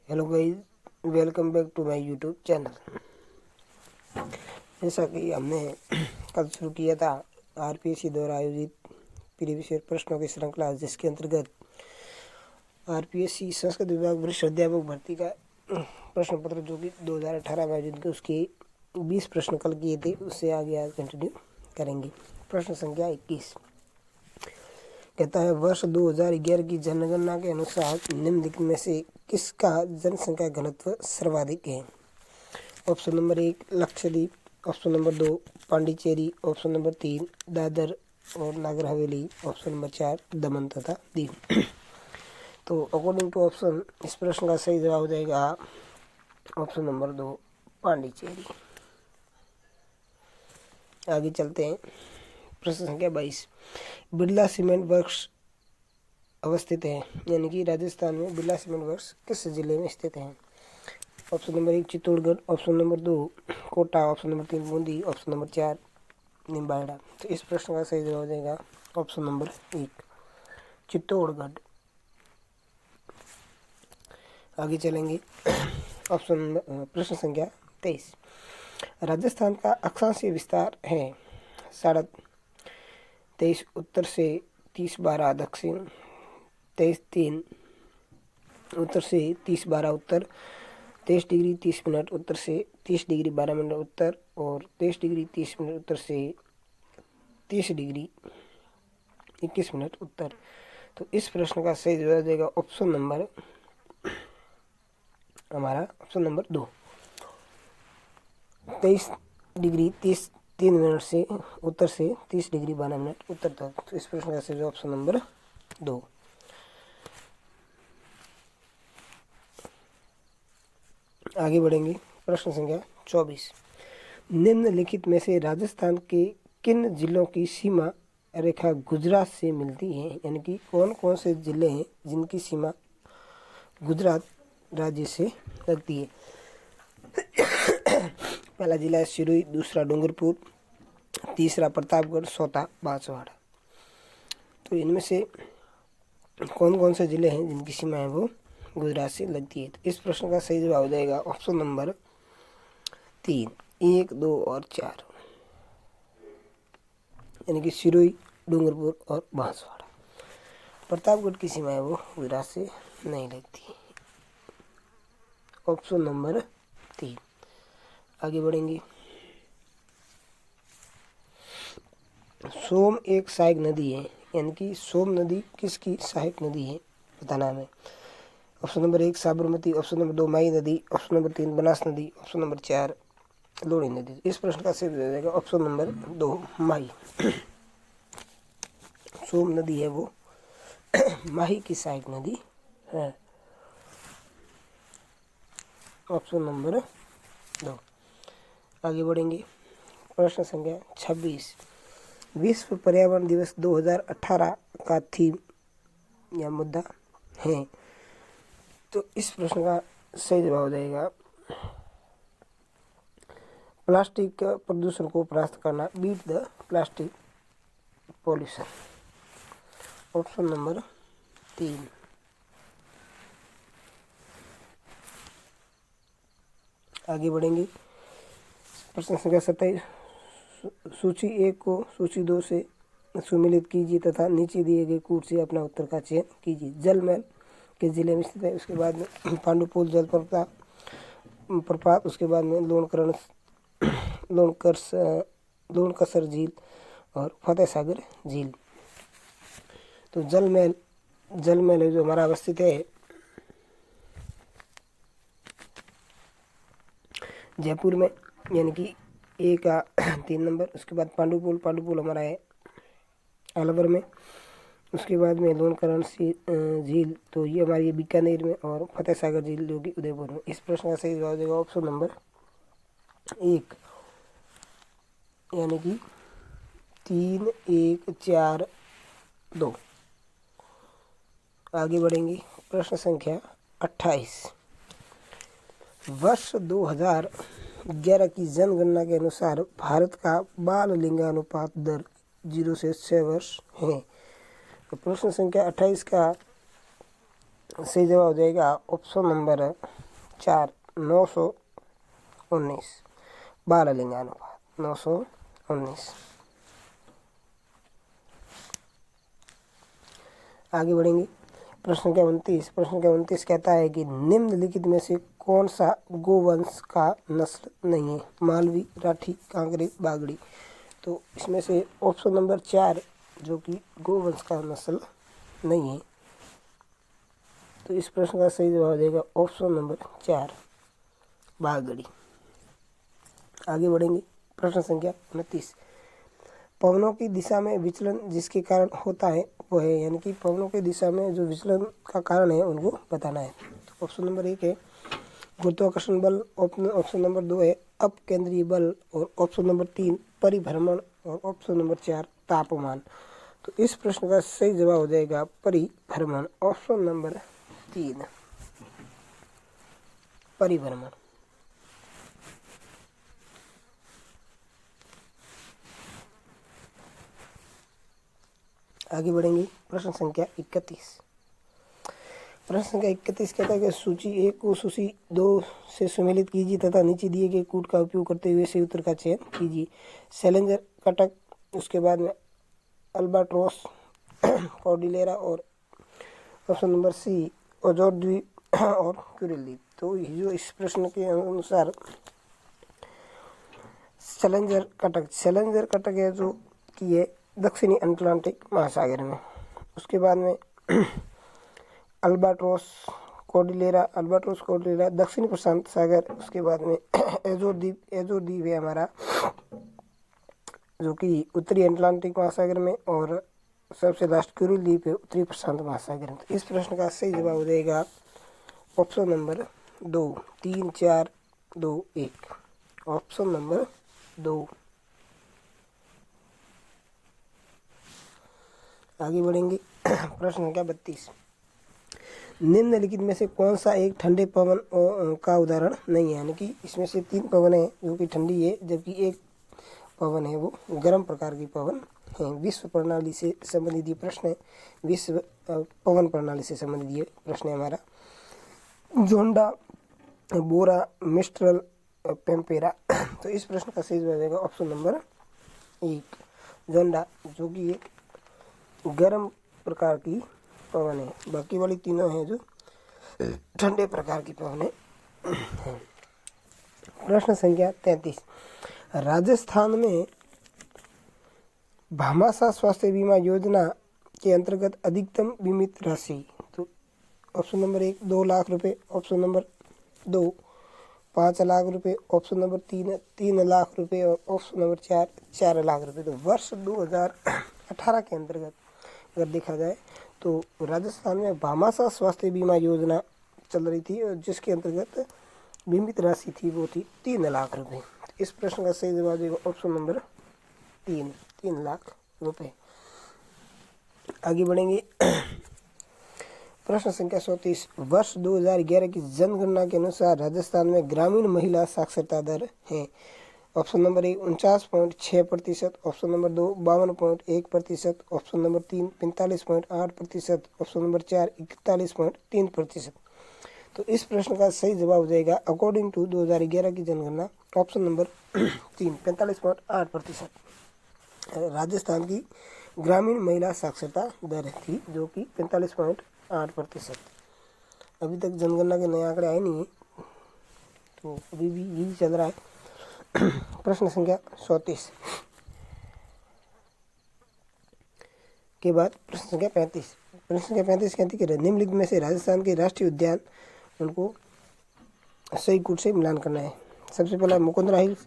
Hello guys, welcome back to my YouTube channel. जैसा कि हमने कल शुरू किया था आरपीएससी द्वारा आयोजित प्रीवियस ईयर प्रश्नों की श्रृंखला, जिसके अंतर्गत आरपीएससी संस्कृत विभाग वरिष्ठ अध्यापक भर्ती का प्रश्न पत्र जो कि 2018 में आयोजित किया, उसके 20 प्रश्न कल किए थे, उससे आगे आज कंटिन्यू करेंगे। प्रश्न संख्या 21 कहता है, वर्ष 2011 की जनगणना के अनुसार निम्नलिखित में से किसका जनसंख्या घनत्व सर्वाधिक है? Option number 1 Lakshadweep, option number 2 Pondicherry, option number 3 Dadar और नागर हवेली, ऑप्शन नंबर 4 दमन तथा दीव। तो अकॉर्डिंग टू ऑप्शन इस प्रश्न का सही जवाब हो जाएगा ऑप्शन नंबर 2 पांडिचेरी। आगे चलते हैं। प्रश्न संख्या 22 बिरला सीमेंट वर्क्स अवस्थित है, यानी कि राजस्थान में बिरला सीमेंट वर्क्स किस जिले में स्थित है? Option number 1 Chittorgarh, option number 2 Kota, option number 3 Bundi, option number 4 Nimbahera. तो इस प्रश्न का सही जवाब हो जाएगा ऑप्शन नंबर 1 चित्तौड़गढ़। आगे चलेंगे। प्रश्न संख्या 23 राजस्थान का अक्षांशीय विस्तार है 23.5 उत्तर से 30.12 दक्षिण, 23.3 उत्तर से 30.12 उत्तर, 23 डिग्री 30 मिनट उत्तर से 30 डिग्री 12 मिनट उत्तर और 23 डिग्री 30 मिनट उत्तर से 30 डिग्री 21 मिनट उत्तर। तो इस प्रश्न का सही जवाब देगा ऑप्शन नंबर हमारा ऑप्शन नंबर 2 23 डिग्री 3 मिनट से उत्तर से 30 डिग्री 12 मिनट उत्तर तक। तो इस प्रश्न का सही जवाब ऑप्शन नंबर 2। आगे बढ़ेंगे। प्रश्न संख्या 24 निम्नलिखित में से राजस्थान के किन जिलों की सीमा रेखा गुजरात से मिलती है? यानी कि कौन कौन से जिले हैं जिनकी सीमा गुजरात राज्य से लगती है? पहला जिला है सिरोही, दूसरा डूंगरपुर, तीसरा प्रतापगढ़, चौथा बांसवाड़ा। तो इनमें से कौन कौन से जिले हैं जिनकी सीमा है वो गुजरात से लगती है? तो इस प्रश्न का सही जवाब हो जाएगा ऑप्शन नंबर 3 1, 2 और 4, यानी कि सिरोही, डूंगरपुर और बांसवाड़ा। प्रतापगढ़ की सीमा है वो गुजरात से नहीं लगती। Option number 3। आगे बढ़ेंगे। सोम एक सहायक नदी है, यानी कि सोम नदी किसकी सहायक नदी है बताना हमें। Option number 1 Sabarmati, option number 2 माई नदी, ऑप्शन नंबर 3 बनास नदी, ऑप्शन नंबर 4 लोणी नदी। इस प्रश्न का सही हो जाएगा ऑप्शन नंबर 2 माई। सोम नदी है वो माही की सहायक नदी है। Option number 2। आगे बढ़ेंगे। प्रश्न संख्या 26 विश्व पर्यावरण दिवस 2018 का थीम या मुद्दा है। तो इस प्रश्न का सही जवाब हो जाएगा प्लास्टिक प्रदूषण को परास्त करना, beat the plastic pollution. Option number 3। आगे बढ़ेंगे। प्रश्न संख्या 27 सूची 1 को सूची 2 से सुमिलित कीजिए तथा नीचे दिए गए कूट से अपना उत्तर का चयन कीजिए। जलमहल के जिले में स्थित है, उसके बाद में पांडुपुल जल प्रपात, उसके बाद में लोणकसर झील और फतेह सागर झील। तो जलमहल जो हमारा अवस्थित है जयपुर में, यानी कि ए का 3 नंबर। उसके बाद पांडुपुल हमारा है अलवर में। उसके बाद में लोणकरण झील, तो ये हमारी बीकानेर में, और फतेह सागर झील जो कि उदयपुर में। इस प्रश्न का सही जवाब देगा ऑप्शन नंबर 1, यानी कि 3 1 4 2। आगे बढ़ेंगे। प्रश्न संख्या 28 वर्ष 2011 की जनगणना के अनुसार भारत का बाल लिंगानुपात दर 0 से 6 वर्ष है। तो प्रश्न संख्या 28 का सही जवाब हो जाएगा ऑप्शन नंबर 4, 919 बाल लिंगानुपात 919। आगे बढ़ेंगे। प्रश्न का 29 कहता है कि निम्नलिखित में से कौन सा गोवंश का नस्ल नहीं है? मालवी, राठी, कांकरे, बागड़ी। तो इसमें से ऑप्शन नंबर 4 जो कि गोवंश का नस्ल नहीं है, तो इस प्रश्न का सही जवाब देगा ऑप्शन नंबर 4 बागड़ी। आगे बढ़ेंगे। प्रश्न संख्या 29, पवनों की दिशा में विचलन जिसके कारण होता है वो है, यानी कि पवनों की दिशा में जो विचलन का कारण है उनको बताना है। तो ऑप्शन नंबर 1 है गुरुत्वाकर्षण बल, ऑप्शन नंबर 2 है अपकेंद्रीय बल, और ऑप्शन नंबर 3 परिभ्रमण, और ऑप्शन नंबर 4 तापमान। तो इस प्रश्न का सही जवाब हो जाएगा परिभ्रमण, ऑप्शन नंबर 3 परिभ्रमण। आगे बढ़ेंगे। प्रश्न संख्या 31, प्रश्न संख्या 31 कहता है कि सूची 1 को सूची 2 से सम्मिलित कीजिए तथा नीचे दिए गए कूट का उपयोग करते हुए सही उत्तर का चयन कीजिए। सैलेंजर, कटक, उसके बाद में अल्बाट्रोस, कॉर्डिलेरा, और ऑप्शन नंबर सी अजोर द्वीप और कुरिल द्वीप। तो जो इस प्रश्न के अनुसार सैलेंजर कटक है जो कि है दक्षिणी अटलांटिक महासागर में। उसके बाद में अल्बाट्रोस कॉर्डिलेरा दक्षिणी प्रशांत सागर। उसके बाद में एजोर द्वीप है हमारा जो कि उत्तरी अटलांटिक महासागर में, और सबसे लास्ट कुरिल द्वीप है उत्तरी प्रशांत महासागर में। तो इस प्रश्न का सही जवाब हो जाएगा ऑप्शन नंबर 2, 3, 4, 2, 1, ऑप्शन नंबर 2। आगे बढ़ेंगे। प्रश्न संख्या 32, निम्नलिखित में से कौन सा एक ठंडे पवन का उदाहरण नहीं है? यानी कि इसमें से 3 पवन है जो कि ठंडी है, जबकि एक पवन है वो गर्म प्रकार की पवन है। विश्व प्रणाली से संबंधित ये प्रश्न है, विश्व पवन प्रणाली से संबंधित ये प्रश्न है हमारा। जोंडा, बोरा, मिस्ट्रल, पेम्पेरा। तो इस प्रश्न का सही जवाब देगा ऑप्शन नंबर 1 जोंडा, जो कि एक गर्म प्रकार की पवन है। बाकी वाली तीनों हैं जो ठंडे प्रकार की पवन है। प्रश्न संख्या 33, राजस्थान में भामाशाह स्वास्थ्य बीमा योजना के अंतर्गत अधिकतम बीमित राशि। तो ऑप्शन नंबर 1 2 लाख रुपए, ऑप्शन नंबर 2 5 लाख रुपए, ऑप्शन नंबर 3 लाख रुपए, और ऑप्शन नंबर 4 लाख रुपए। तो वर्ष 2018 के अंतर्गत अगर देखा जाए तो राजस्थान में भामाशाह स्वास्थ्य बीमा योजना चल रही थी, और जिसके अंतर्गत बीमित राशि थी वो थी 3 लाख रुपए। इस प्रश्न का सही जवाब देगा ऑप्शन नंबर 3 लाख रुपए। आगे बढ़ेंगे। प्रश्न संख्या 34, वर्ष 2011 की जनगणना के अनुसार राजस्थान में ग्रामीण महिला साक्षरता दर है। Option number 1 49.6%, option number 2 52.1%, option number 3 45.8%, option number 4 41.3%। तो इस प्रश्न का सही जवाब हो जाएगा अकॉर्डिंग टू 2011 की जनगणना ऑप्शन नंबर 3 45.8% राजस्थान की ग्रामीण महिला साक्षरता दर थी, जो कि 45.8%। अभी तक जनगणना के नए आंकड़े आए नहीं है, तो अभी भी यही चल रहा है। प्रश्न संख्या 34 के बाद प्रश्न संख्या 35 कहती है कि निम्नलिखित में से राजस्थान के राष्ट्रीय उद्यान उनको सही कूट से मिलान करना है। सबसे पहला मुकुंदरा हिल्स,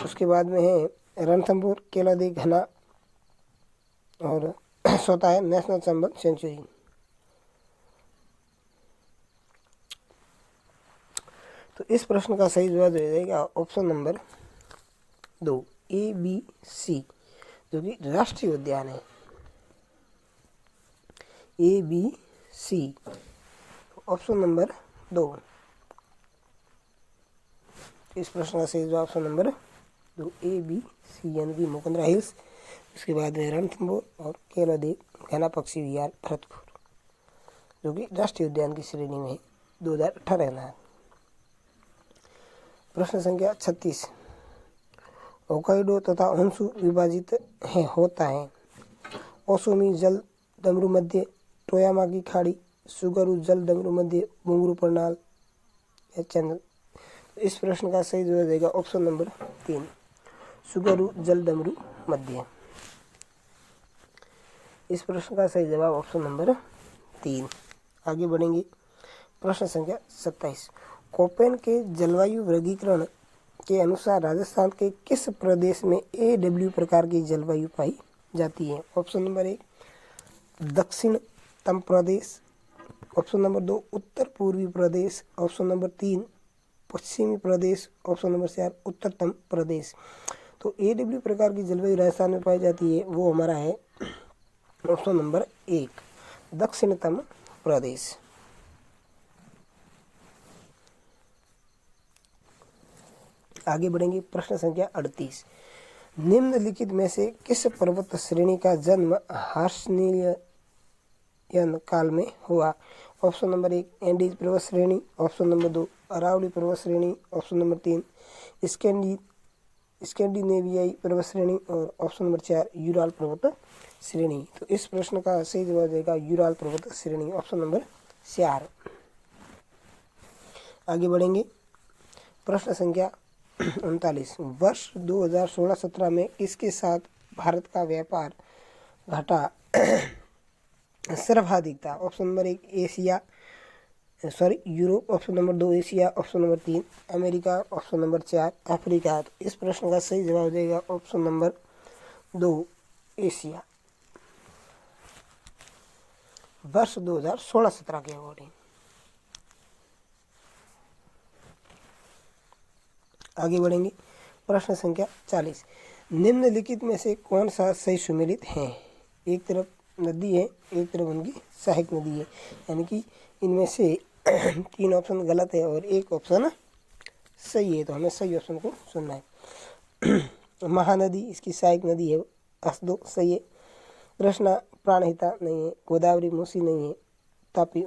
उसके बाद में है रणथंभौर, केलादी, घना, और चौथा है नेशनल चंबल सेंचुरी। तो इस प्रश्न का सही जवाब हो जाएगा ऑप्शन नंबर 2 ABC, जो कि राष्ट्रीय उद्यान है ABC, ऑप्शन नंबर 2। इस प्रश्न का सही जवाब ऑप्शन नंबर 2 ABC, यानी कि मुकुंदरा हिल्स, उसके बाद रणथंभौर और केलादी, घना पक्षी विहार, भरतपुर। जो कि राष्ट्रीय उद्यान की श्रेणी में 2018 में। प्रश्न संख्या 36, होकाइडो तथा होन्शु विभाजित होता है। ओसुमी जल डमरू मध्य टोयामा की खाड़ी, सुगरु जल डमरू मध्य बुंगरू प्रणाल या चैनल। इस प्रश्न का सही जवाब देगा ऑप्शन नंबर 3, सुगरु जल डमरू मध्य। इस प्रश्न का सही जवाब ऑप्शन नंबर 3। आगे बढ़ेंगे। प्रश्न संख्या 27, कोपेन के जलवायु वर्गीकरण के अनुसार राजस्थान के किस प्रदेश में AW प्रकार की जलवायु पाई जाती है? ऑप्शन नंबर 1 दक्षिणतम प्रदेश, ऑप्शन नंबर 2 उत्तर पूर्वी प्रदेश, ऑप्शन नंबर 3 पश्चिमी प्रदेश, ऑप्शन नंबर 4 उत्तरतम प्रदेश। तो AW प्रकार की जलवायु राजस्थान में पाई जाती है, वो हमारा है ऑप्शन नंबर 1 दक्षिणतम प्रदेश। आगे बढ़ेंगे। प्रश्न संख्या 38, निम्नलिखित में से किस पर्वत श्रेणी का जन्म हार्सनियन काल में हुआ? ऑप्शन नंबर 1 एंडीज पर्वत श्रेणी, ऑप्शन नंबर 2 अरावली पर्वत श्रेणी, ऑप्शन नंबर 3 स्कैंडिनेवियाई पर्वत श्रेणी और ऑप्शन नंबर 4 यूराल पर्वत श्रेणी। तो इस प्रश्न का सही जवाब देगा यूराल पर्वत श्रेणी, ऑप्शन नंबर 4। आगे बढ़ेंगे। प्रश्न संख्या 39, वर्ष 2016-17 में किसके साथ भारत का व्यापार घटा सर्वाधिक था? Option number 1 Europe, option number 2 Asia, option number 3 America, option number 4 Africa. तो इस प्रश्न का सही जवाब देगा ऑप्शन नंबर 2 एशिया, वर्ष 2016-17 के अकॉर्डिंग। आगे बढ़ेंगे। प्रश्न संख्या 40, निम्नलिखित में से कौन सा सही सुमेलित है? एक तरफ नदी है, एक तरफ उनकी सहायक नदी है, यानी कि इनमें से 3 ऑप्शन गलत है और एक ऑप्शन सही है, तो हमें सही ऑप्शन को सुनना है। महानदी इसकी सहायक नदी है, अस्दो सही है। कृष्णा प्राणहिता नहीं है, गोदावरी मूसी नहीं है, तापी